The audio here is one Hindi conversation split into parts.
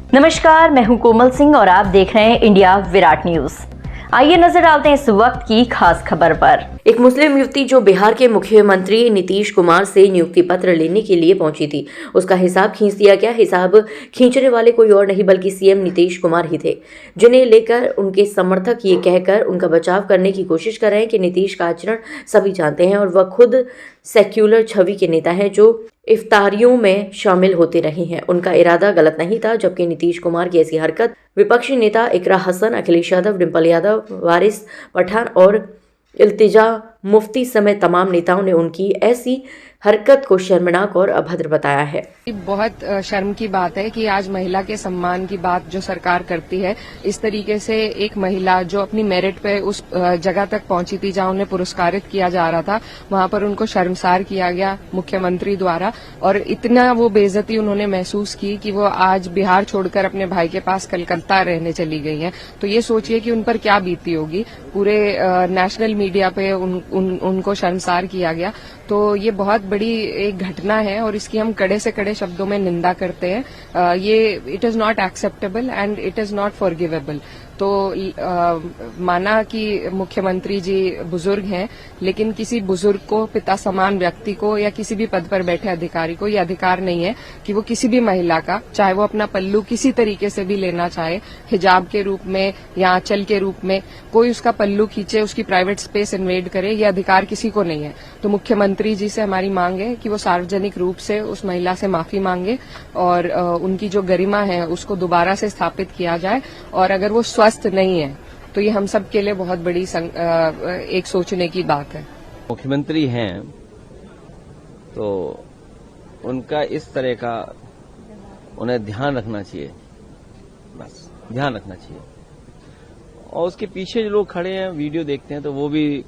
नमस्कार, मैं हूं कोमल सिंह और आप देख रहे हैं इंडिया विराट न्यूज। आइए नजर डालते हैं इस वक्त की खास खबर पर। एक मुस्लिम युवती जो बिहार के मुख्यमंत्री नीतीश कुमार से नियुक्ति पत्र लेने के लिए पहुंची थी, उसका हिसाब खींच दिया गया। हिसाब खींचने वाले कोई और नहीं बल्कि सीएम नीतीश कुमार ही थे, जिन्हें लेकर उनके समर्थक ये कहकर उनका बचाव करने की कोशिश कर रहे हैं कि नीतीश का आचरण सभी जानते हैं और वह खुद सेक्युलर छवि के नेता हैं जो इफ्तारियों में शामिल होते रहे हैं। उनका इरादा गलत नहीं था, जबकि नीतीश कुमार की ऐसी हरकत विपक्षी नेता इकरा हसन, अखिलेश यादव, डिम्पल यादव, वारिस पठान और इल्तिजा मुफ्ती समेत तमाम नेताओं ने उनकी ऐसी हरकत को शर्मनाक और अभद्र बताया है। बहुत शर्म की बात है कि आज महिला के सम्मान की बात जो सरकार करती है, इस तरीके से एक महिला जो अपनी मेरिट पे उस जगह तक पहुंची थी जहां उन्हें पुरस्कारित किया जा रहा था, वहां पर उनको शर्मसार किया गया मुख्यमंत्री द्वारा और इतना वो बेइज्जती उन्होंने महसूस की कि वो आज बिहार छोड़कर अपने भाई के पास कलकत्ता रहने चली गई हैं। तो ये सोचिए कि उन पर क्या बीती होगी। पूरे नेशनल मीडिया पे उनको शर्मसार किया गया। तो ये बहुत बड़ी एक घटना है और इसकी हम कड़े से कड़े शब्दों में निंदा करते हैं। ये it is not acceptable and it is not forgivable. तो माना कि मुख्यमंत्री जी बुजुर्ग हैं, लेकिन किसी बुजुर्ग को, पिता समान व्यक्ति को या किसी भी पद पर बैठे अधिकारी को यह अधिकार नहीं है कि वो किसी भी महिला का, चाहे वो अपना पल्लू किसी तरीके से भी लेना चाहे, हिजाब के रूप में या आंचल के रूप में, कोई उसका पल्लू खींचे, उसकी प्राइवेट स्पेस इन्वेड करे, ये अधिकार किसी को नहीं है। तो मुख्यमंत्री जी से हमारी मांग है कि वो सार्वजनिक रूप से उस महिला से माफी मांगे और उनकी जो गरिमा है उसको दोबारा से स्थापित किया जाए। और अगर वो स्वस्थ नहीं है तो ये हम सब के लिए बहुत बड़ी एक सोचने की बात है। मुख्यमंत्री हैं तो उनका इस तरह का उन्हें ध्यान रखना चाहिए, बस ध्यान रखना चाहिए। और उसके पीछे जो लोग खड़े हैं, वीडियो देखते हैं, तो वो भी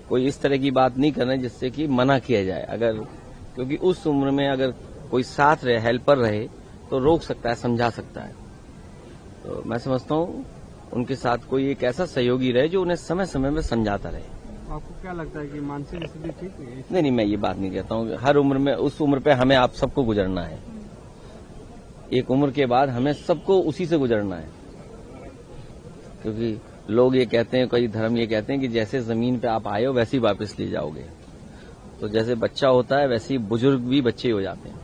कोई इस तरह की बात नहीं करना जिससे कि मना किया जाए। अगर क्योंकि उस उम्र में अगर कोई साथ रहे, हेल्पर रहे, तो रोक सकता है, समझा सकता है। तो मैं समझता हूँ उनके साथ कोई एक ऐसा सहयोगी रहे जो उन्हें समय समय में समझाता रहे। आपको क्या लगता है कि मानसिक स्थिति ठीक है? नहीं, मैं ये बात नहीं कहता हूँ। हर उम्र में, उस उम्र पे हमें आप सबको गुजरना है। एक उम्र के बाद हमें सबको उसी से गुजरना है, क्योंकि लोग ये कहते हैं, कई धर्म ये कहते हैं कि जैसे जमीन पे आप आए हो वैसे ही वापस ले जाओगे। तो जैसे बच्चा होता है वैसे ही बुजुर्ग भी बच्चे हो जाते हैं।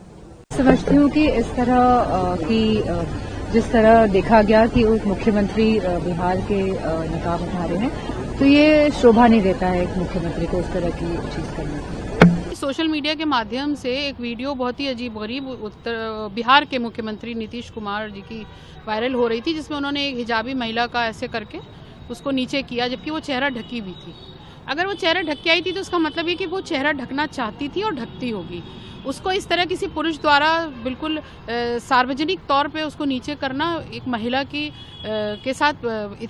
समझती हूँ कि इस तरह की जिस तरह देखा गया कि उस मुख्यमंत्री बिहार के नकाब उठा रहे हैं, तो ये शोभा नहीं देता है एक मुख्यमंत्री को उस तरह की चीज करने की। सोशल मीडिया के माध्यम से एक वीडियो बहुत ही अजीबगरीब बिहार के मुख्यमंत्री नीतीश कुमार जी की वायरल हो रही थी, जिसमें उन्होंने एक हिजाबी महिला का ऐसे करके उसको नीचे किया, जबकि वो चेहरा ढकी हुई थी। अगर वो चेहरा ढक के आई थी तो उसका मतलब ये कि वो चेहरा ढकना चाहती थी और ढकती होगी। उसको इस तरह किसी पुरुष द्वारा बिल्कुल सार्वजनिक तौर पे उसको नीचे करना, एक महिला की के साथ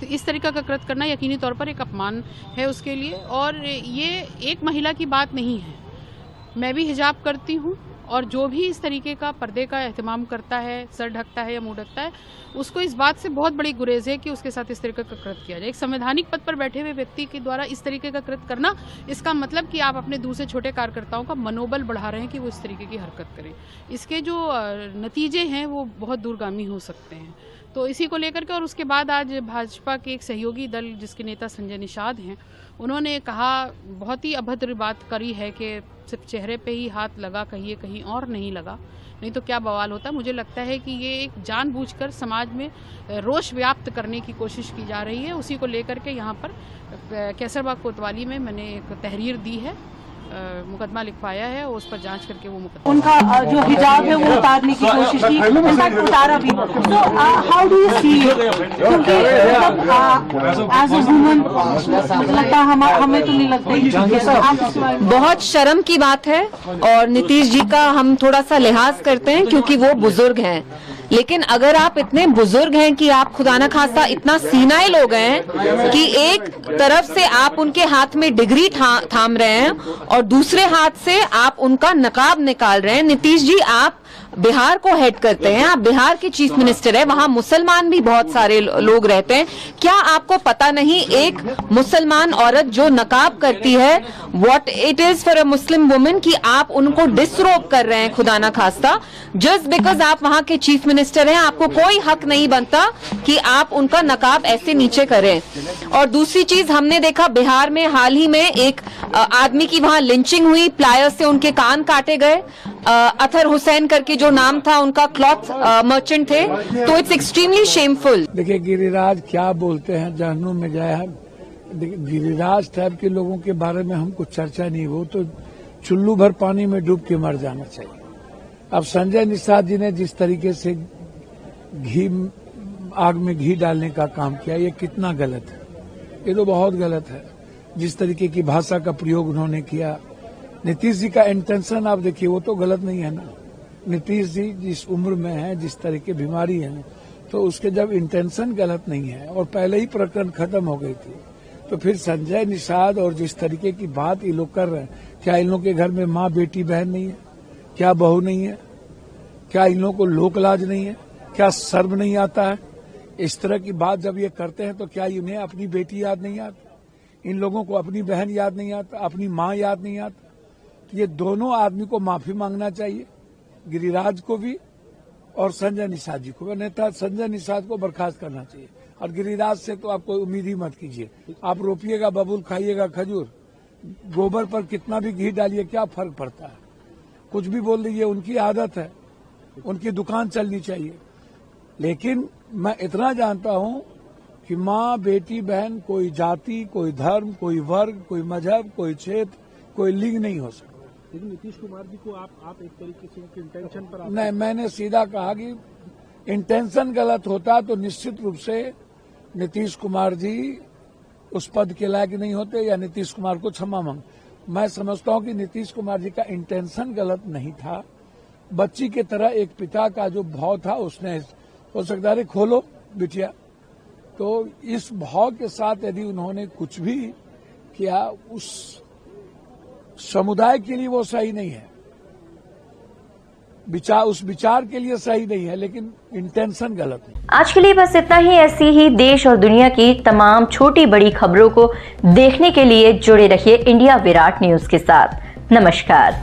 इस तरीका का कृत्य करना यकीनी तौर पर एक अपमान है उसके लिए। और ये एक महिला की बात नहीं है। मैं भी हिजाब करती हूँ और जो भी इस तरीके का पर्दे का एहतमाम करता है, सर ढकता है या मुंह ढकता है, उसको इस बात से बहुत बड़ी गुरेज है कि उसके साथ इस तरीके का कृत्य किया जाए। एक संवैधानिक पद पर बैठे हुए व्यक्ति के द्वारा इस तरीके का कृत्य करना, इसका मतलब कि आप अपने दूसरे छोटे कार्यकर्ताओं का मनोबल बढ़ा रहे हैं कि वो इस तरीके की हरकत करें। इसके जो नतीजे हैं वो बहुत दूरगामी हो सकते हैं। तो इसी को लेकर के, और उसके बाद आज भाजपा के एक सहयोगी दल जिसके नेता संजय निषाद हैं, उन्होंने कहा, बहुत ही अभद्र बात करी है कि सिर्फ चेहरे पे ही हाथ लगा, कहिए कहीं और नहीं लगा, नहीं तो क्या बवाल होता। मुझे लगता है कि ये एक जानबूझकर समाज में रोष व्याप्त करने की कोशिश की जा रही है। उसी को लेकर के यहाँ पर कैसरबाग कोतवाली में मैंने एक तहरीर दी है, मुकदमा लिखवाया है, उस पर जांच करके वो मुकदमा, उनका जो हिजाब है वो उतारने की कोशिश की, इनफैक्ट उतारा भी। तो हाउ डू यू सी, क्योंकि एज अ वुमन लगता है, हमें तो नहीं लगता। बहुत शर्म की बात है और नीतीश जी का हम थोड़ा सा लिहाज करते हैं क्योंकि वो बुजुर्ग हैं। लेकिन अगर आप इतने बुजुर्ग हैं कि आप खुदा न खास्ता इतना सीनाइल हो गए हैं कि एक तरफ से आप उनके हाथ में डिग्री थाम रहे हैं और दूसरे हाथ से आप उनका नकाब निकाल रहे हैं। नीतीश जी, आप बिहार को हेड करते हैं, आप बिहार के चीफ मिनिस्टर हैं, वहां मुसलमान भी बहुत सारे लोग रहते हैं। क्या आपको पता नहीं एक मुसलमान औरत जो नकाब करती है, what it is for a Muslim woman, कि आप उनको डिसरोब कर रहे हैं खुदा ना खास्ता, जस्ट बिकॉज आप वहां के चीफ मिनिस्टर हैं। आपको कोई हक नहीं बनता कि आप उनका नकाब ऐसे नीचे करें। और दूसरी चीज, हमने देखा बिहार में हाल ही में एक आदमी की वहां लिंचिंग हुई, प्लायर से उनके कान काटे गए। अतहर हुसैन करके जो नाम था उनका, क्लॉथ मर्चेंट थे। तो इट्स एक्सट्रीमली शेमफुल। देखिए, गिरिराज क्या बोलते हैं, जहन्नुम में जाए हम। गिरिराज टाइप के लोगों के बारे में हमको चर्चा नहीं, वो तो चुल्लू भर पानी में डूब के मर जाना चाहिए। अब संजय निषाद जी ने जिस तरीके से आग में घी डालने का काम किया, ये कितना गलत है, ये तो बहुत गलत है। जिस तरीके की भाषा का प्रयोग उन्होंने किया, नीतीश जी का इंटेंशन आप देखिए, वो तो गलत नहीं है ना। नीतीश जी जिस उम्र में है, जिस तरह की बीमारी है, तो उसके जब इंटेंशन गलत नहीं है और पहले ही प्रकरण खत्म हो गई थी, तो फिर संजय निषाद और जिस तरीके की बात ये लोग कर रहे हैं, क्या इन लोग के घर में माँ बेटी बहन नहीं है? क्या बहू नहीं है? क्या इन लोगों को लोक लाज नहीं है? क्या शर्म नहीं आता है? इस तरह की बात जब ये करते हैं तो क्या इन्हें अपनी बेटी याद नहीं आती? इन लोगों को अपनी बहन याद नहीं आता, अपनी माँ याद नहीं आता? तो ये दोनों आदमी को माफी मांगना चाहिए, गिरिराज को भी और संजय निषाद जी को। नेता संजय निषाद को बर्खास्त करना चाहिए और गिरिराज से तो आप कोई उम्मीद ही मत कीजिए। आप रोपिएगा बबूल, खाइएगा खजूर, गोबर पर कितना भी घी डालिए, क्या फर्क पड़ता है? कुछ भी बोल दीजिए, उनकी आदत है, उनकी दुकान चलनी चाहिए। लेकिन मैं इतना जानता हूं कि माँ बेटी बहन कोई जाति, कोई धर्म, कोई वर्ग, कोई मजहब, कोई क्षेत्र, कोई लिंग नहीं हो सकता। लेकिन नीतीश कुमार जी को आप एक तरीके से उनके इंटेंशन पर नहीं, मैंने सीधा कहा कि इंटेंशन गलत होता तो निश्चित रूप से नीतीश कुमार जी उस पद के लायक नहीं होते या नीतीश कुमार को क्षमा मांग। मैं समझता हूं कि नीतीश कुमार जी का इंटेंशन गलत नहीं था। बच्ची के तरह एक पिता का जो भाव था, उसने हो सकता है खोलो बिटिया, तो इस भाव के साथ यदि उन्होंने कुछ भी किया, उस समुदाय के लिए वो सही नहीं है, उस विचार के लिए सही नहीं है, लेकिन इंटेंशन गलत है। आज के लिए बस इतना ही। ऐसी ही देश और दुनिया की तमाम छोटी बड़ी खबरों को देखने के लिए जुड़े रहिए इंडिया विराट न्यूज के साथ। नमस्कार।